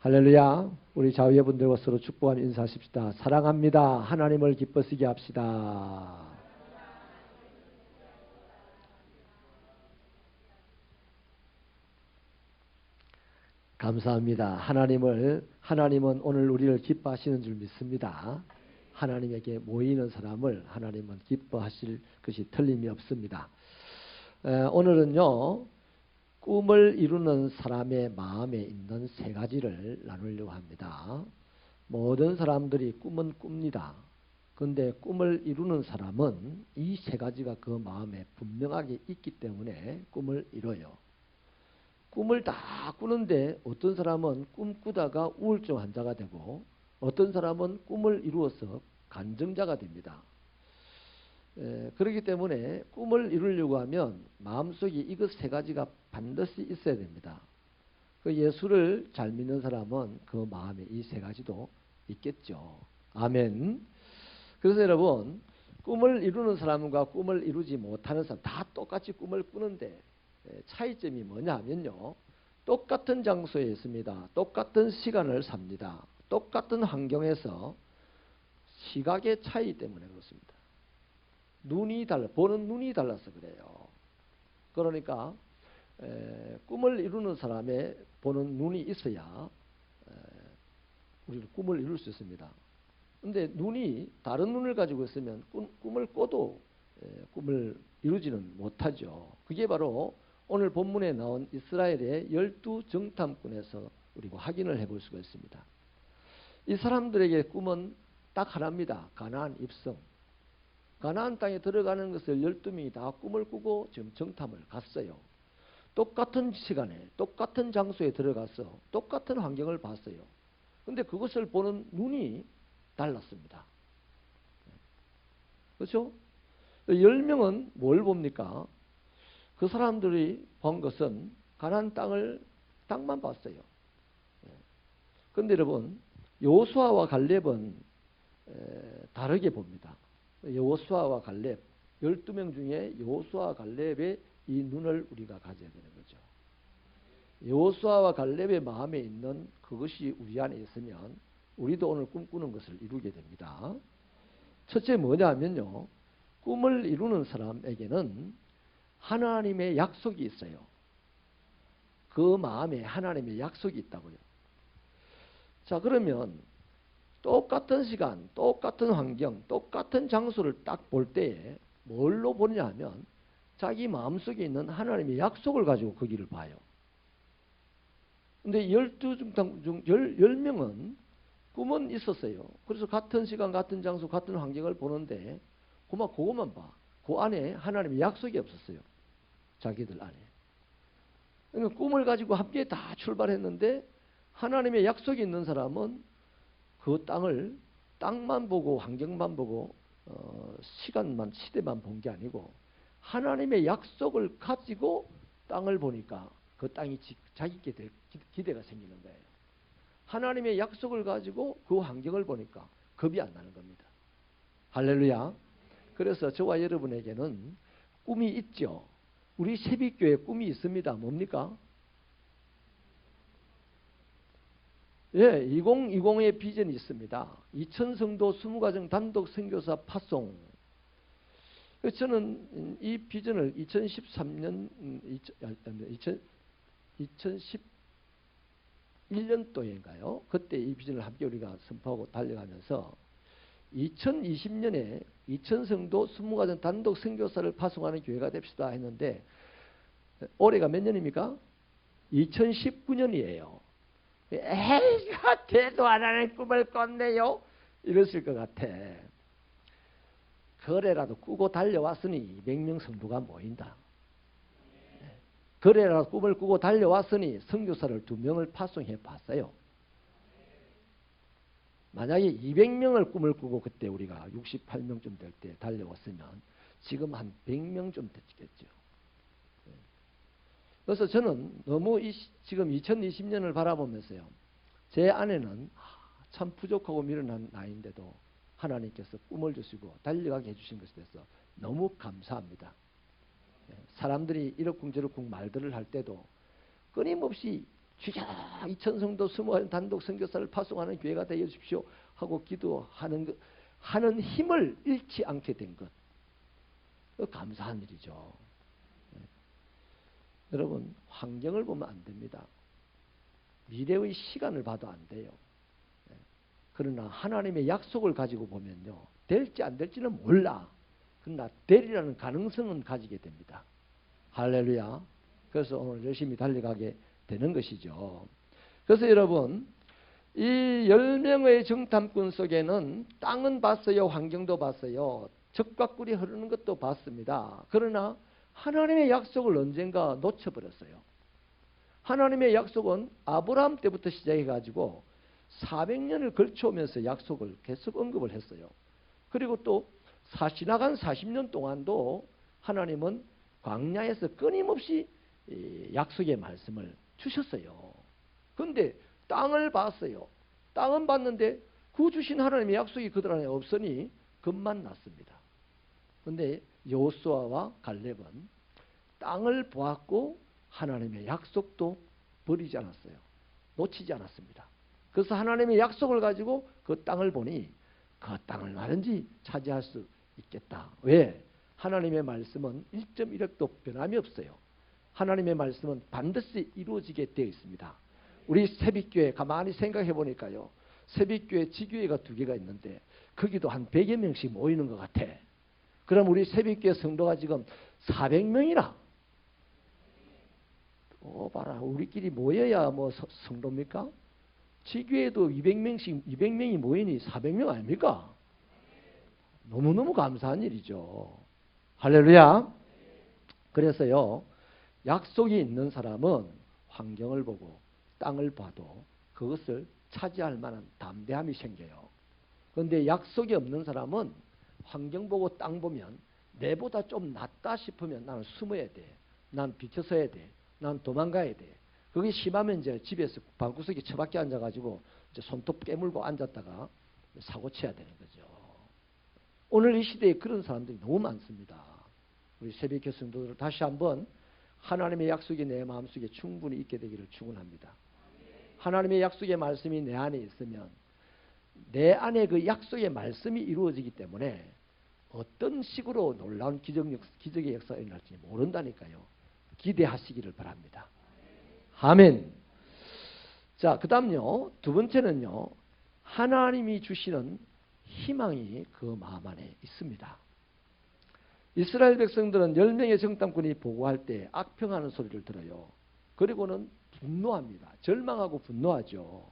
할렐루야. 우리 자위분들과 서로 축복하며 인사하십시다. 사랑합니다. 하나님을 기뻐시게 합시다. 감사합니다. 하나님은 오늘 우리를 기뻐하시는 줄 믿습니다. 하나님에게 모이는 사람을 하나님은 기뻐하실 것이 틀림이 없습니다. 오늘은요, 꿈을 이루는 사람의 마음에 있는 세 가지를 나누려고 합니다. 모든 사람들이 꿈은 꿉니다. 그런데 꿈을 이루는 사람은 이 세 가지가 그 마음에 분명하게 있기 때문에 꿈을 이뤄요. 꿈을 다 꾸는데 어떤 사람은 꿈꾸다가 우울증 환자가 되고 어떤 사람은 꿈을 이루어서 간증자가 됩니다. 그렇기 때문에 꿈을 이루려고 하면 마음속에 이것 세 가지가 반드시 있어야 됩니다. 그 예수를 잘 믿는 사람은 그 마음에 이 세 가지도 있겠죠. 아멘. 그래서 여러분, 꿈을 이루는 사람과 꿈을 이루지 못하는 사람 다 똑같이 꿈을 꾸는데 차이점이 뭐냐 하면요, 똑같은 장소에 있습니다. 똑같은 시간을 삽니다. 똑같은 환경에서 시각의 차이 때문에 그렇습니다. 보는 눈이 달라서 그래요. 그러니까 꿈을 이루는 사람의 보는 눈이 있어야 우리는 꿈을 이룰 수 있습니다. 그런데 눈이 다른 눈을 가지고 있으면 꿈을 꿔도 꿈을 이루지는 못하죠. 그게 바로 오늘 본문에 나온 이스라엘의 12정탐꾼에서 우리가 확인을 해볼 수가 있습니다. 이 사람들에게 꿈은 딱 하나입니다. 가나안 입성. 가나안 땅에 들어가는 것을 12명이 다 꿈을 꾸고 지금 정탐을 갔어요. 똑같은 시간에 똑같은 장소에 들어가서 똑같은 환경을 봤어요. 그런데 그것을 보는 눈이 달랐습니다. 그렇죠? 10명은 뭘 봅니까? 그 사람들이 본 것은 가나안 땅만 봤어요. 그런데 여러분, 여호수아와 갈렙은 다르게 봅니다. 여호수아와 갈렙, 12명 중에 여호수아와 갈렙의 이 눈을 우리가 가져야 되는 거죠. 여호수아와 갈렙의 마음에 있는 그것이 우리 안에 있으면 우리도 오늘 꿈꾸는 것을 이루게 됩니다. 첫째 뭐냐 하면요, 꿈을 이루는 사람에게는 하나님의 약속이 있어요. 그 마음에 하나님의 약속이 있다고요. 자, 그러면 똑같은 시간, 똑같은 환경, 똑같은 장소를 딱 볼 때에 뭘로 보냐 하면 자기 마음속에 있는 하나님의 약속을 가지고 거기를 봐요. 근데 12중 중 10명은 꿈은 있었어요. 그래서 같은 시간, 같은 장소, 같은 환경을 보는데 그것만 봐. 그 안에 하나님의 약속이 없었어요. 자기들 안에. 그러니까 꿈을 가지고 함께 다 출발했는데 하나님의 약속이 있는 사람은 그 땅만 보고 환경만 보고 시간만, 시대만 본 게 아니고 하나님의 약속을 가지고 땅을 보니까 그 땅이 자기께 기대가 생기는 거예요. 하나님의 약속을 가지고 그 환경을 보니까 겁이 안 나는 겁니다. 할렐루야. 그래서 저와 여러분에게는 꿈이 있죠. 우리 새빛교회 꿈이 있습니다. 뭡니까? 예, 2020의 비전이 있습니다. 2000성도 20가정 단독 선교사 파송. 저는 이 비전을 2013년, 2011년도인가요? 그때 이 비전을 함께 우리가 선포하고 달려가면서 2020년에 2000성도 20가정 단독 선교사를 파송하는 교회가 됩시다 했는데 올해가 몇 년입니까? 2019년이에요. 에이가 대도 안 하는 꿈을 꿨네요. 이랬을 것 같아. 거래라도 꾸고 달려왔으니 200명 성도가 모인다. 거래라도 꿈을 꾸고 달려왔으니 선교사를 2명을 파송해 봤어요. 만약에 200명을 꿈을 꾸고 그때 우리가 68명쯤 될 때 달려왔으면 지금 한 100명쯤 됐겠죠. 그래서 저는 너무 지금 2020년을 바라보면서요, 제 안에는 참 부족하고 미련한 나이인데도 하나님께서 꿈을 주시고 달려가게 해주신 것에 대해서 너무 감사합니다. 사람들이 이러쿵저러쿵 말들을 할 때도 끊임없이 주여 2,000성도 20 단독 선교사를 파송하는 교회가 되어 주십시오 하고 기도하는 하는 힘을 잃지 않게 된 것. 감사한 일이죠. 여러분, 환경을 보면 안 됩니다. 미래의 시간을 봐도 안 돼요. 그러나 하나님의 약속을 가지고 보면요, 될지 안 될지는 몰라. 그러나 되리라는 가능성은 가지게 됩니다. 할렐루야. 그래서 오늘 열심히 달려가게 되는 것이죠. 그래서 여러분, 이 10명의 정탐꾼 속에는 땅은 봤어요. 환경도 봤어요. 적과 꿀이 흐르는 것도 봤습니다. 그러나 하나님의 약속을 언젠가 놓쳐버렸어요. 하나님의 약속은 아브라함 때부터 시작해가지고 400년을 걸쳐오면서 약속을 계속 언급을 했어요. 그리고 또 지나간 40년 동안도 하나님은 광야에서 끊임없이 약속의 말씀을 주셨어요. 그런데 땅을 봤어요. 땅은 봤는데 그 주신 하나님의 약속이 그들 안에 없으니 겁만 났습니다. 그런데 여호수아와 갈렙은 땅을 보았고 하나님의 약속도 버리지 않았어요. 놓치지 않았습니다. 그래서 하나님의 약속을 가지고 그 땅을 보니 그 땅을 얼마든지 차지할 수 있겠다. 왜? 하나님의 말씀은 1.1획도 변함이 없어요. 하나님의 말씀은 반드시 이루어지게 되어 있습니다. 우리 새빛교회 가만히 생각해 보니까요, 새빛교회 지교회가 2개가 있는데 거기도 한 100여 명씩 모이는 것 같아. 그럼 우리 새빛교회 성도가 지금 400명이나 봐라, 우리끼리 모여야 뭐 성도입니까? 지교회도 200명이 모이니 400명 아닙니까? 너무너무 감사한 일이죠. 할렐루야. 그래서요, 약속이 있는 사람은 환경을 보고 땅을 봐도 그것을 차지할 만한 담대함이 생겨요. 그런데 약속이 없는 사람은 환경 보고 땅 보면 내보다 좀 낫다 싶으면 나는 숨어야 돼. 난 비켜서야 돼. 난 도망가야 돼. 그게 심하면 이제 집에서 방구석에 처박혀 앉아가지고 이제 손톱 깨물고 앉았다가 사고 쳐야 되는 거죠. 오늘 이 시대에 그런 사람들이 너무 많습니다. 우리 새벽교 성도들 다시 한번 하나님의 약속이 내 마음속에 충분히 있게 되기를 축원합니다. 하나님의 약속의 말씀이 내 안에 있으면 내 안에 그 약속의 말씀이 이루어지기 때문에 어떤 식으로 놀라운 기적의 역사가 일어날지 모른다니까요. 기대하시기를 바랍니다. 아멘. 자, 그 다음요, 두 번째는요, 하나님이 주시는 희망이 그 마음 안에 있습니다. 이스라엘 백성들은 10명의 정탐꾼이 보고할 때 악평하는 소리를 들어요. 그리고는 분노합니다. 절망하고 분노하죠.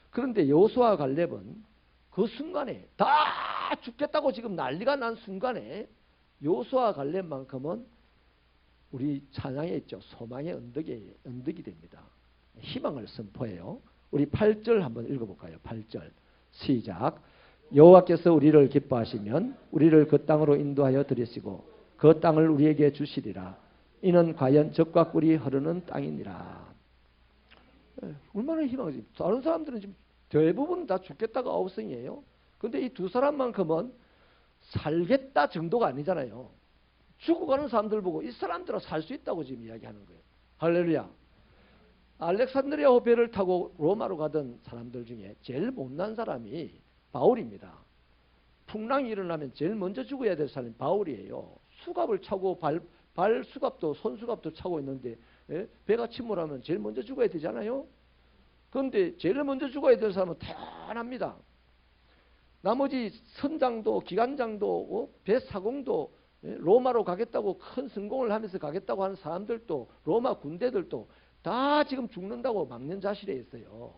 그런데 여호수아와 갈렙은 그 순간에 다 죽겠다고 지금 난리가 난 순간에 여호수아와 갈렙만큼은 우리 찬양에 있죠. 소망의 언덕이 됩니다. 희망을 선포해요. 우리 8절 한번 읽어볼까요? 8절 시작. 여호와께서 우리를 기뻐하시면 우리를 그 땅으로 인도하여 들이시고 그 땅을 우리에게 주시리라. 이는 과연 젖과 꿀이 흐르는 땅이니라. 얼마나 희망이지. 다른 사람들은 지금 대부분 다 죽겠다가 아우성이에요. 그런데 이 두 사람만큼은 살겠다 정도가 아니잖아요. 죽어가는 사람들 보고 이 사람들은 살 수 있다고 지금 이야기하는 거예요. 할렐루야. 알렉산드리아 호배를 타고 로마로 가던 사람들 중에 제일 못난 사람이 바울입니다. 풍랑이 일어나면 제일 먼저 죽어야 될 사람이 바울이에요. 수갑을 차고 발 수갑도 손 수갑도 차고 있는데 배가 침몰하면 제일 먼저 죽어야 되잖아요. 그런데 제일 먼저 죽어야 될 사람은 태어납니다. 나머지 선장도 기관장도 배사공도 로마로 가겠다고 큰 성공을 하면서 가겠다고 하는 사람들도 로마 군대들도 다 지금 죽는다고 망연자실해 있어요.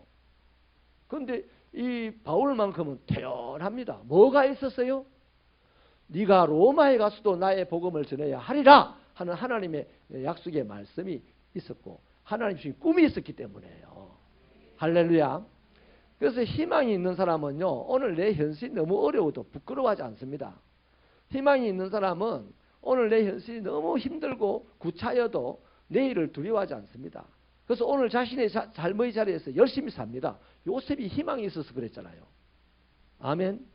그런데 이 바울만큼은 태연합니다. 뭐가 있었어요? 네가 로마에 가서도 나의 복음을 전해야 하리라 하는 하나님의 약속의 말씀이 있었고 하나님 주신 꿈이 있었기 때문에요. 할렐루야. 그래서 희망이 있는 사람은요, 오늘 내 현실이 너무 어려워도 부끄러워하지 않습니다. 희망이 있는 사람은 오늘 내 현실이 너무 힘들고 구차여도 내일을 두려워하지 않습니다. 그래서 오늘 자신의 삶의 자리에서 열심히 삽니다. 요셉이 희망이 있어서 그랬잖아요. 아멘.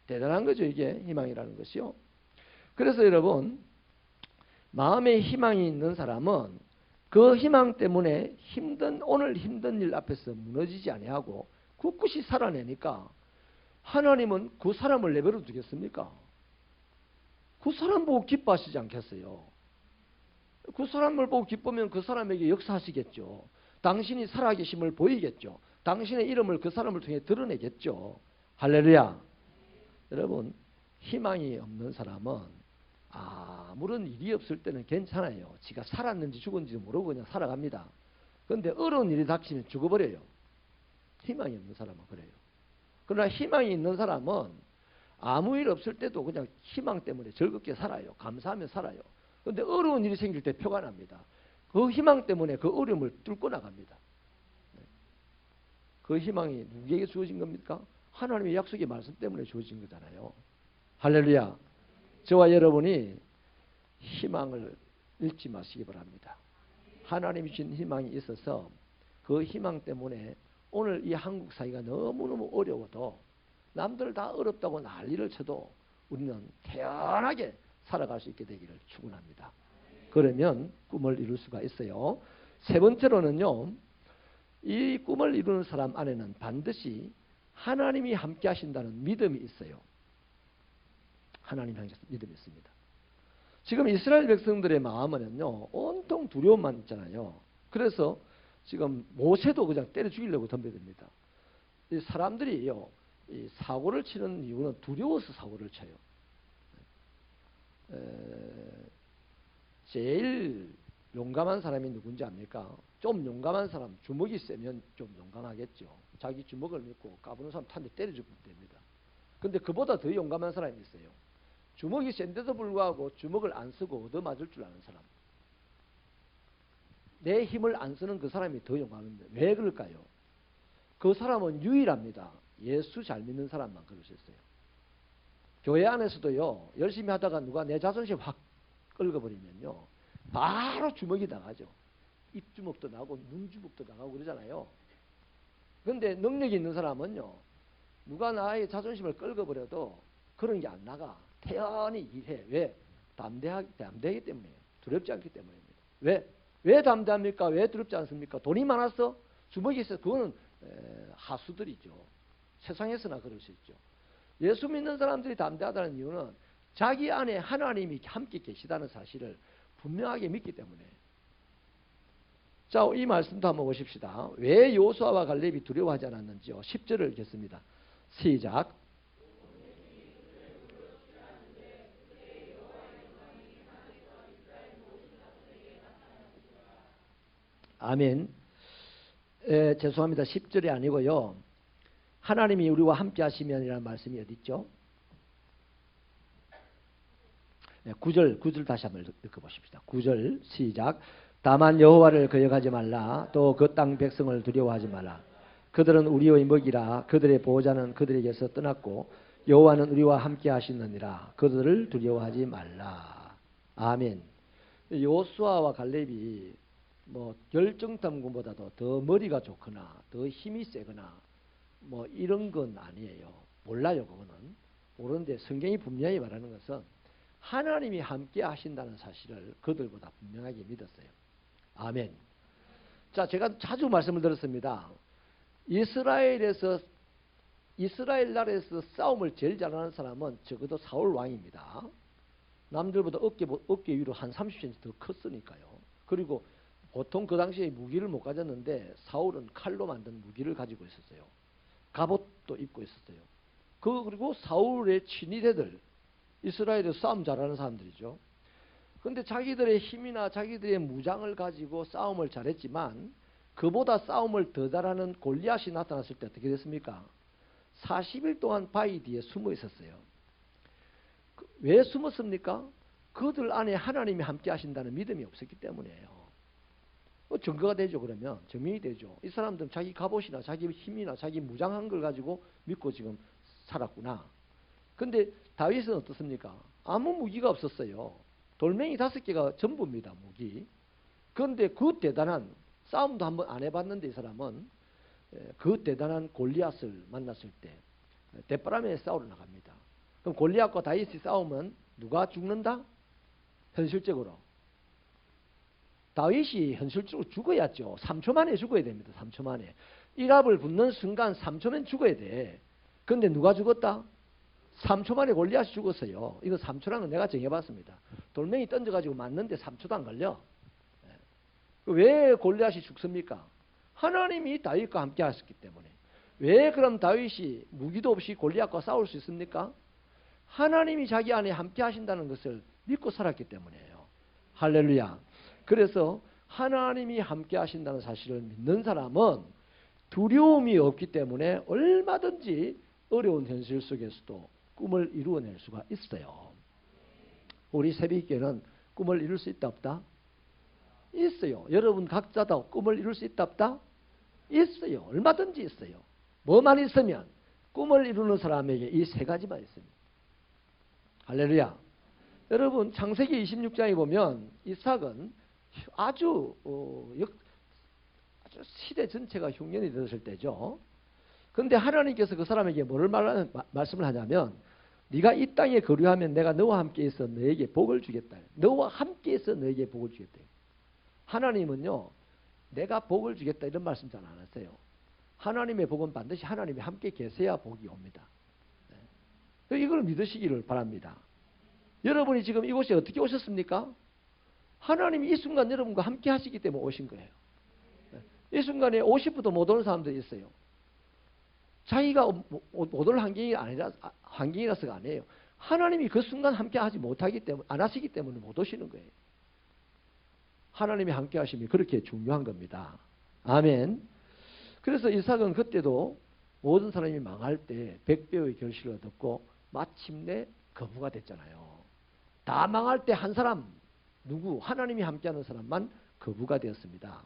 대단한 거죠, 이게 희망이라는 것이요. 그래서 여러분, 마음에 희망이 있는 사람은 그 희망 때문에 오늘 힘든 일 앞에서 무너지지 아니하고 굳굳이 살아내니까 하나님은 그 사람을 내버려 두겠습니까? 그 사람 보고 기뻐하시지 않겠어요? 그 사람을 보고 기쁘면 그 사람에게 역사하시겠죠. 당신이 살아계심을 보이겠죠. 당신의 이름을 그 사람을 통해 드러내겠죠. 할렐루야. 여러분, 희망이 없는 사람은 아무런 일이 없을 때는 괜찮아요. 지가 살았는지 죽었는지 모르고 그냥 살아갑니다. 그런데 어려운 일이 닥치면 죽어버려요. 희망이 없는 사람은 그래요. 그러나 희망이 있는 사람은 아무 일 없을 때도 그냥 희망 때문에 즐겁게 살아요. 감사하며 살아요. 그런데 어려운 일이 생길 때 표가 납니다. 그 희망 때문에 그 어려움을 뚫고 나갑니다. 그 희망이 누구에게 주어진 겁니까? 하나님의 약속의 말씀 때문에 주어진 거잖아요. 할렐루야. 저와 여러분이 희망을 잃지 마시기 바랍니다. 하나님이 주신 희망이 있어서 그 희망 때문에 오늘 이 한국 사회가 너무너무 어려워도 남들 다 어렵다고 난리를 쳐도 우리는 태연하게 살아갈 수 있게 되기를 축원합니다. 그러면 꿈을 이룰 수가 있어요. 세 번째로는요. 이 꿈을 이루는 사람 안에는 반드시 하나님이 함께 하신다는 믿음이 있어요. 하나님이 함께 하신다는 믿음이 있습니다. 지금 이스라엘 백성들의 마음에는요. 온통 두려움만 있잖아요. 그래서 지금 모세도 그냥 때려 죽이려고 덤벼듭니다. 이 사람들이요. 이 사고를 치는 이유는 두려워서 사고를 쳐요. 제일 용감한 사람이 누군지 압니까? 좀 용감한 사람, 주먹이 세면 좀 용감하겠죠. 자기 주먹을 믿고 까부는 사람 탄 대 때려 죽으면 됩니다. 근데 그보다 더 용감한 사람이 있어요. 주먹이 센데도 불구하고 주먹을 안 쓰고 얻어맞을 줄 아는 사람. 내 힘을 안 쓰는 그 사람이 더 용감합니다. 왜 그럴까요? 그 사람은 유일합니다. 예수 잘 믿는 사람만 그럴 수 있어요. 교회 안에서도요. 열심히 하다가 누가 내 자존심 확 긁어버리면요. 바로 주먹이 나가죠. 입주먹도 나고 눈주먹도 나가고 그러잖아요. 그런데 능력이 있는 사람은요. 누가 나의 자존심을 긁어버려도 그런 게 안 나가. 태연히 일해. 왜? 담대하기 때문이에요. 두렵지 않기 때문입니다. 왜 담대합니까? 왜 두렵지 않습니까? 돈이 많아서? 주먹이 있어서 그거는 하수들이죠. 세상에서나 그럴 수 있죠. 예수 믿는 사람들이 담대하다는 이유는 자기 안에 하나님이 함께 계시다는 사실을 분명하게 믿기 때문에. 자, 이 말씀도 한번 보십시다. 왜 여호수아와 갈렙이 두려워하지 않았는지요. 10절을 읽겠습니다. 시작. 아멘. 죄송합니다. 10절이 아니고요. 하나님이 우리와 함께 하시면이라는 말씀이 어디 있죠? 9절 다시 한번 읽어보십시다. 9절 시작. 다만 여호와를 거역하지 말라. 또 그 땅 백성을 두려워하지 말라. 그들은 우리의 먹이라. 그들의 보호자는 그들에게서 떠났고 여호와는 우리와 함께 하시느니라. 그들을 두려워하지 말라. 아멘. 여호수아와 갈렙이 뭐 열정탐구보다도 더 머리가 좋거나 더 힘이 세거나 뭐 이런 건 아니에요. 몰라요. 그거는. 모르는데 성경이 분명히 말하는 것은 하나님이 함께 하신다는 사실을 그들보다 분명하게 믿었어요. 아멘. 자, 제가 자주 말씀을 드렸습니다. 이스라엘 나라에서 싸움을 제일 잘하는 사람은 적어도 사울 왕입니다. 남들보다 어깨 위로 한 30cm 더 컸으니까요. 그리고 보통 그 당시에 무기를 못 가졌는데 사울은 칼로 만든 무기를 가지고 있었어요. 갑옷도 입고 있었어요. 그리고 사울의 친위대들, 이스라엘에서 싸움 잘하는 사람들이죠. 그런데 자기들의 힘이나 자기들의 무장을 가지고 싸움을 잘했지만 그보다 싸움을 더 잘하는 골리앗이 나타났을 때 어떻게 됐습니까? 40일 동안 바위 뒤에 숨어 있었어요. 왜 숨었습니까? 그들 안에 하나님이 함께 하신다는 믿음이 없었기 때문이에요. 증거가 되죠. 그러면 증명이 되죠. 이 사람들은 자기 갑옷이나 자기 힘이나 자기 무장한 걸 가지고 믿고 지금 살았구나. 근데 다윗은 어떻습니까? 아무 무기가 없었어요. 돌멩이 5개가 전부입니다. 무기. 그런데 그 대단한 싸움도 한번 안 해봤는데 이 사람은 그 대단한 골리앗을 만났을 때 대바람에 싸우러 나갑니다. 그럼 골리앗과 다윗이 싸우면 누가 죽는다? 현실적으로 다윗이 현실적으로 죽어야죠. 3초 만에 죽어야 됩니다. 3초 만에. 일합을 붙는 순간 3초면 죽어야 돼. 근데 누가 죽었다? 3초 만에 골리앗이 죽었어요. 이거 3초라는 건 내가 정해봤습니다. 돌멩이 던져가지고 맞는데 3초도 안 걸려. 왜 골리앗이 죽습니까? 하나님이 다윗과 함께 하셨기 때문에. 왜 그럼 다윗이 무기도 없이 골리앗과 싸울 수 있습니까? 하나님이 자기 안에 함께 하신다는 것을 믿고 살았기 때문이에요. 할렐루야. 그래서 하나님이 함께 하신다는 사실을 믿는 사람은 두려움이 없기 때문에 얼마든지 어려운 현실 속에서도 꿈을 이루어낼 수가 있어요. 우리 새벽교회는 꿈을 이룰 수 있다 없다? 있어요. 여러분 각자도 꿈을 이룰 수 있다 없다? 있어요. 얼마든지 있어요. 뭐만 있으면 꿈을 이루는 사람에게 이 세 가지만 있습니다. 할렐루야. 여러분 창세기 26장에 보면 이삭은 아주 시대 전체가 흉년이 되었을 때죠. 그런데 하나님께서 그 사람에게 뭐를 말씀을 하냐면 네가 이 땅에 거류하면 내가 너와 함께해서 너에게 복을 주겠다. 너와 함께해서 너에게 복을 주겠다. 하나님은요. 내가 복을 주겠다 이런 말씀 잘 안 하세요. 하나님의 복은 반드시 하나님이 함께 계셔야 복이 옵니다. 이걸 믿으시기를 바랍니다. 여러분이 지금 이곳에 어떻게 오셨습니까? 하나님이 이 순간 여러분과 함께 하시기 때문에 오신 거예요. 이 순간에 50부터 못 오는 사람들이 있어요. 자기가 못 올 환경이라서가 아니에요. 하나님이 그 순간 함께 하지 못하기 때문에, 안 하시기 때문에 못 오시는 거예요. 하나님이 함께 하심이 그렇게 중요한 겁니다. 아멘. 그래서 이삭은 그때도 모든 사람이 망할 때 100배의 결실을 얻었고 마침내 거부가 됐잖아요. 다 망할 때 한 사람, 누구? 하나님이 함께하는 사람만 거부가 되었습니다.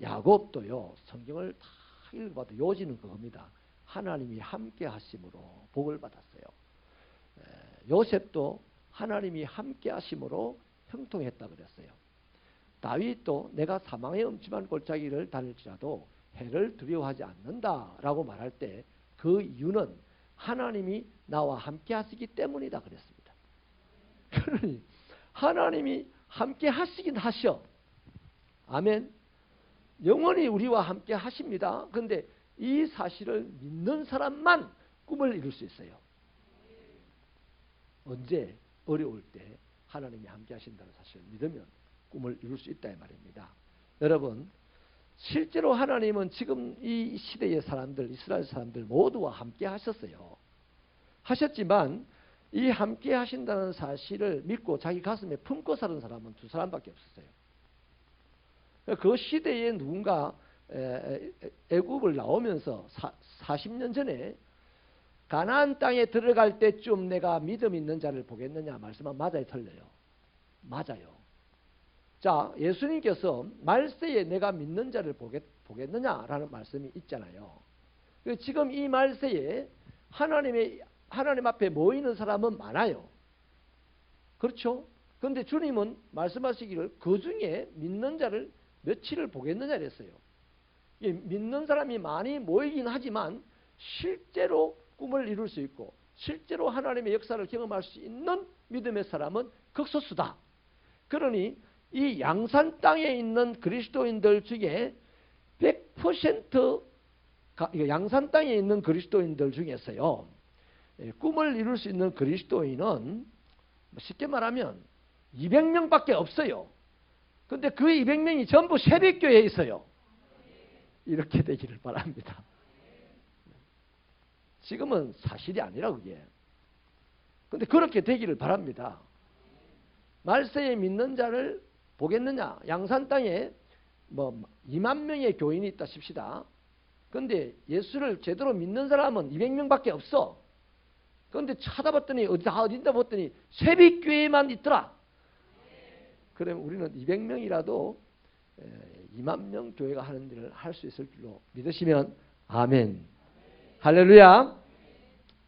야곱도요. 성경을 다 읽어봐도 요지는 그겁니다. 하나님이 함께 하심으로 복을 받았어요. 요셉도 하나님이 함께 하심으로 형통했다 그랬어요. 다윗도 내가 사망의 음침한 골짜기를 다닐지라도 해를 두려워하지 않는다라고 말할 때 그 이유는 하나님이 나와 함께 하시기 때문이다 그랬습니다. 그러니 하나님이 함께 하시긴 하셔. 아멘. 영원히 우리와 함께 하십니다. 그런데 이 사실을 믿는 사람만 꿈을 이룰 수 있어요. 언제? 어려울 때 하나님이 함께 하신다는 사실을 믿으면 꿈을 이룰 수 있다 이 말입니다. 여러분 실제로 하나님은 지금 이 시대의 사람들, 이스라엘 사람들 모두와 함께 하셨어요. 하셨지만 이 함께 하신다는 사실을 믿고 자기 가슴에 품고 사는 사람은 두 사람밖에 없었어요. 그 시대에 누군가 애굽을 나오면서 40년 전에 가나안 땅에 들어갈 때쯤 내가 믿음 있는 자를 보겠느냐 말씀은 맞아요, 틀려요? 맞아요. 자, 예수님께서 말세에 내가 믿는 자를 보겠느냐라는 말씀이 있잖아요. 지금 이 말세에 하나님 앞에 모이는 사람은 많아요. 그렇죠? 그런데 주님은 말씀하시기를 그 중에 믿는 자를 며칠을 보겠느냐 그랬어요. 믿는 사람이 많이 모이긴 하지만 실제로 꿈을 이룰 수 있고 실제로 하나님의 역사를 경험할 수 있는 믿음의 사람은 극소수다. 그러니 이 양산 땅에 있는 그리스도인들 중에 100% 양산 땅에 있는 그리스도인들 중에서요. 꿈을 이룰 수 있는 그리스도인은 쉽게 말하면 200명밖에 없어요. 그런데 그 200명이 전부 새벽교회에 있어요. 이렇게 되기를 바랍니다. 지금은 사실이 아니라 그게. 그런데 그렇게 되기를 바랍니다. 말세에 믿는 자를 보겠느냐? 양산 땅에 2만 명의 교인이 있다 칩시다. 그런데 예수를 제대로 믿는 사람은 200명밖에 없어. 그런데 찾아봤더니 어딘다 봤더니 새벽교회만 있더라. 그러면 우리는 200명이라도 2만 명 교회가 하는 일을 할 수 있을 줄로 믿으시면 아멘. 할렐루야.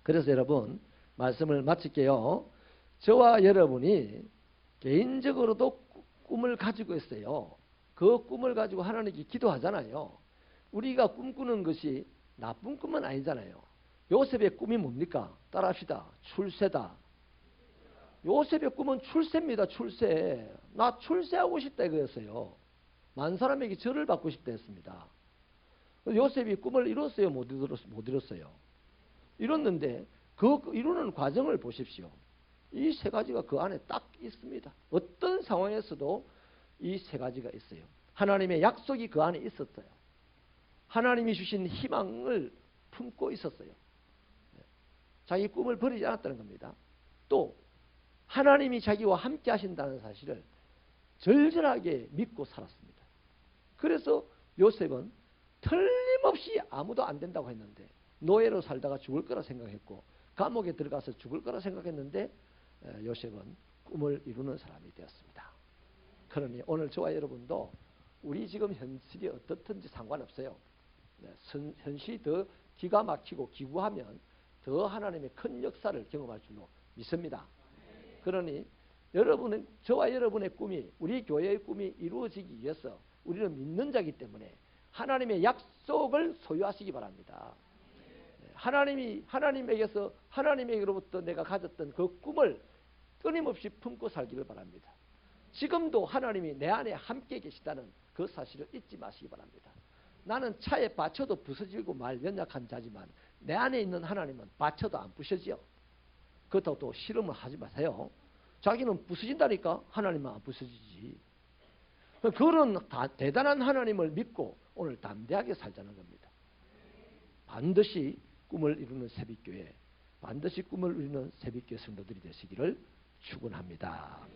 그래서 여러분 말씀을 마칠게요. 저와 여러분이 개인적으로도 꿈을 가지고 있어요. 그 꿈을 가지고 하나님께 기도하잖아요. 우리가 꿈꾸는 것이 나쁜 꿈은 아니잖아요. 요셉의 꿈이 뭡니까? 따라합시다. 출세다. 요셉의 꿈은 출세입니다. 출세. 나 출세하고 싶다 이거였어요. 많은 사람에게 절을 받고 싶다 했습니다. 요셉이 꿈을 이뤘어요? 못 이뤘어요? 이뤘는데 그 이루는 과정을 보십시오. 이 세 가지가 그 안에 딱 있습니다. 어떤 상황에서도 이 세 가지가 있어요. 하나님의 약속이 그 안에 있었어요. 하나님이 주신 희망을 품고 있었어요. 자기 꿈을 버리지 않았다는 겁니다. 또 하나님이 자기와 함께 하신다는 사실을 절절하게 믿고 살았습니다. 그래서 요셉은 틀림없이 아무도 안 된다고 했는데 노예로 살다가 죽을 거라 생각했고 감옥에 들어가서 죽을 거라 생각했는데 요셉은 꿈을 이루는 사람이 되었습니다. 그러니 오늘 저와 여러분도 우리 지금 현실이 어떻든지 상관없어요. 현실이 더 기가 막히고 기구하면 더 하나님의 큰 역사를 경험할 줄로 믿습니다. 그러니 여러분은 저와 여러분의 꿈이 우리 교회의 꿈이 이루어지기 위해서 우리는 믿는 자이기 때문에 하나님의 약속을 소유하시기 바랍니다. 하나님에게서 하나님에게로부터 내가 가졌던 그 꿈을 끊임없이 품고 살기를 바랍니다. 지금도 하나님이 내 안에 함께 계시다는 그 사실을 잊지 마시기 바랍니다. 나는 차에 받쳐도 부서지고 말 연약한 자지만 내 안에 있는 하나님은 받쳐도 안 부서지요. 그렇다고 또 실험을 하지 마세요. 자기는 부서진다니까 하나님은 안 부서지지. 그런 대단한 하나님을 믿고 오늘 담대하게 살자는 겁니다. 반드시 꿈을 이루는 새벽교회, 반드시 꿈을 이루는 새벽교회 성도들이 되시기를 축원합니다.